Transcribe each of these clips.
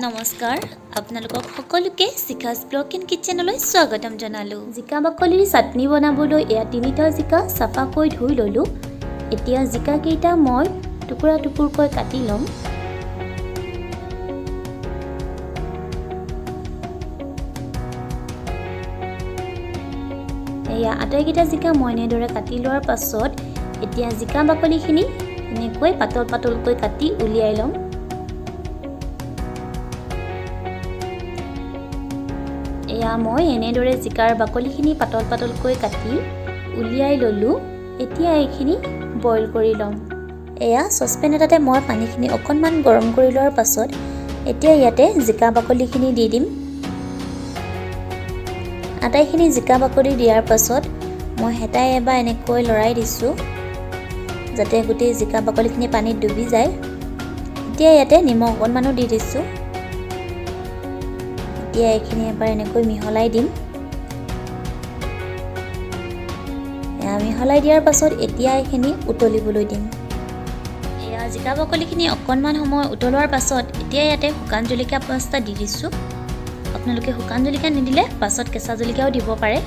নমস্কাৰ আপোনালোকক সকলোকে শিখাস ব্লগ এণ্ড কিচেনলৈ স্বাগতম জনালোঁ। জিকা বাকলিৰ চাটনি বনাবলৈ এয়া 3টা জিকা সাফাকৈ ধুই ললোঁ। এতিয়া জিকা কেইটা মই টুকুৰা টুকুৰকৈ কাটি লম। এয়া আটাইকেইটা জিকা মই এনেদৰে কাটি লোৱাৰ পাছত এতিয়া জিকা বাকলিখিনি এনেকৈ পাতল পাতলকৈ কাটি উলিয়াই লম। এয়া মই এনেদৰে জিকাৰ বাকলিখিনি পাতল পাতলকৈ কাটি উলিয়াই ললোঁ। এতিয়া এইখিনি বইল কৰি লম। এয়া চচপেন এটাতে মই পানীখিনি অকণমান গৰম কৰি লোৱাৰ পাছত এতিয়া ইয়াতে জিকা বাকলিখিনি দি দিম। আটাইখিনি জিকা বাকলি দিয়াৰ পাছত মই হেতাই এবাৰ এনেকৈ লৰাই দিছোঁ যাতে গোটেই জিকা বাকলিখিনি পানীত ডুবি যায়। এতিয়া ইয়াতে নিমখ অকণমানো দি দিছোঁ। এতিয়া এইখিনি এবাৰ এনেকৈ মিহলাই দিম। মিহলাই দিয়াৰ পাছত এতিয়া এইখিনি উতলিবলৈ দিম। এয়া জিকা বাকলিখিনি অকণমান সময় উতলোৱাৰ পাছত এতিয়া ইয়াতে শুকান জলকীয়া 5টা দি দিছোঁ। আপোনালোকে শুকান জলকীয়া নিদিলে পাছত কেঁচা জলকীয়াও দিব পাৰে।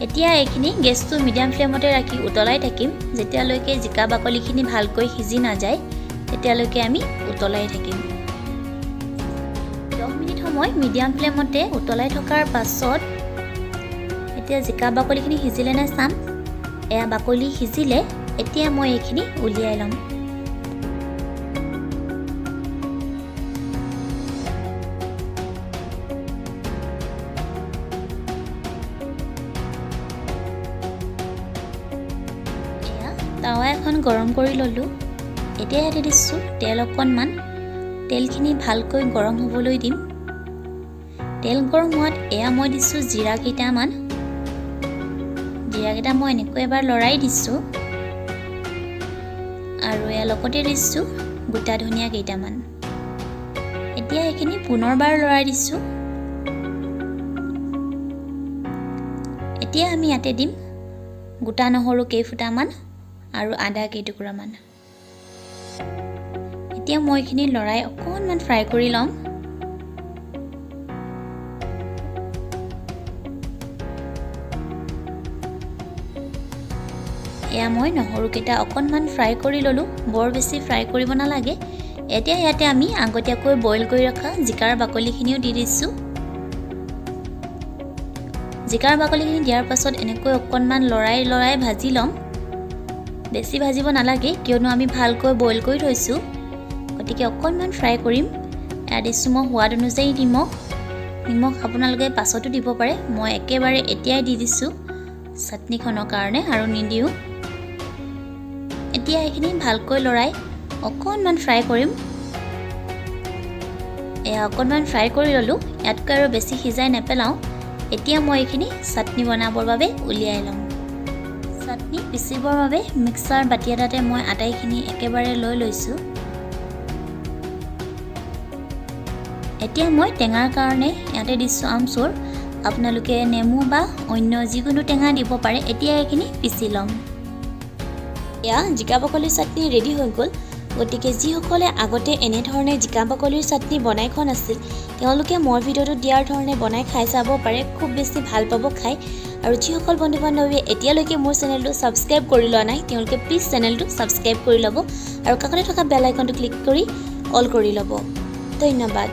এতিয়া এইখিনি গেছটো মিডিয়াম ফ্লেমতে ৰাখি উতলাই থাকিম। যেতিয়ালৈকে জিকা বাকলিখিনি ভালকৈ সিজি নাযায় তেতিয়ালৈকে আমি উতলাই থাকিম। 10 মিনিট সময় মিডিয়াম ফ্লেমতে উতলাই থকাৰ পাছত এতিয়া জিকা বাকলিখিনি সিজিলে নে চাম। এয়া বাকলি সিজিলে এতিয়া মই এইখিনি উলিয়াই ল'ম। তাৱা এখন গৰম কৰি ললোঁ। এতিয়া ইয়াতে দিছোঁ তেল অকণমান। তেলখিনি ভালকৈ গৰম হ'বলৈ দিম। তেল গৰম হোৱাত এয়া মই দিছোঁ জিৰা কেইটামান। জিৰাকেইটা মই এনেকৈ এবাৰ লৰাই দিছোঁ আৰু এয়া লগতে দিছোঁ গোটা ধনিয়া কেইটামান। এতিয়া এইখিনি পুনৰবাৰ লৰাই দিছোঁ। এতিয়া আমি ইয়াতে দিম গোটা নহৰু কেইফুটামান আৰু আদা কেইটুকুৰামান। এতিয়া মই এইখিনি লৰাই অকণমান ফ্ৰাই কৰি ল'ম। এয়া মই নহৰুকেইটা অকণমান ফ্ৰাই কৰি ল'লোঁ। বৰ বেছি ফ্ৰাই কৰিব নালাগে। এতিয়া ইয়াতে আমি আগতীয়াকৈ বইল কৰি ৰখা জিকাৰ বাকলিখিনিও দি দিছোঁ। জিকাৰ বাকলিখিনি দিয়াৰ পাছত এনেকৈ অকণমান লৰাই ভাজি ল'ম। বেছি ভাজিব নালাগে কিয়নো আমি ভালকৈ বইল কৰি থৈছোঁ, গতিকে অকণমান ফ্ৰাই কৰিম। এয়া দিছোঁ মই সোৱাদ অনুযায়ী নিমখ আপোনালোকে পাছতো দিব পাৰে। মই একেবাৰে এতিয়াই দি দিছোঁ চাটনিখনৰ কাৰণে আৰু নিদিওঁ। এতিয়া এইখিনি ভালকৈ লৰাই অকণমান ফ্ৰাই কৰিম। এয়া অকণমান ফ্ৰাই কৰি ল'লোঁ। ইয়াতকৈ আৰু বেছি সিজাই নেপেলাওঁ। এতিয়া মই এইখিনি চাটনি বনাবৰ বাবে উলিয়াই ল'ম। চাটনি পিচিবৰ বাবে মিক্সাৰ বাতি এটাতে মই আটাইখিনি একেবাৰে লৈ লৈছোঁ। এতিয়া মই টেঙাৰ কাৰণে ইয়াতে দিছোঁ আমচুৰ। আপোনালোকে নেমু বা অন্য যিকোনো টেঙা দিব পাৰে। এতিয়া এইখিনি পিচি ল'ম। এয়া জিকা বাকলিৰ চাটনি ৰেডি হৈ গ'ল। গতিকে যিসকলে আগতে এনেধৰণে জিকা বাকলিৰ চাটনি বনাই খোৱা নাছিল তেওঁলোকে মোৰ ভিডিঅ'টো দিয়াৰ ধৰণে বনাই খাই চাব পাৰে। খুব বেছি ভাল পাব খাই। আৰু যিসকল বন্ধু বান্ধৱীয়ে এতিয়ালৈকে মোৰ চেনেলটো ছাবস্ক্ৰাইব কৰি লোৱা নাই তেওঁলোকে প্লিজ চেনেলটো ছাবস্ক্ৰাইব কৰি ল'ব আৰু কাষতে থকা বেল আইকনটো ক্লিক কৰি অল কৰি ল'ব। ধন্যবাদ।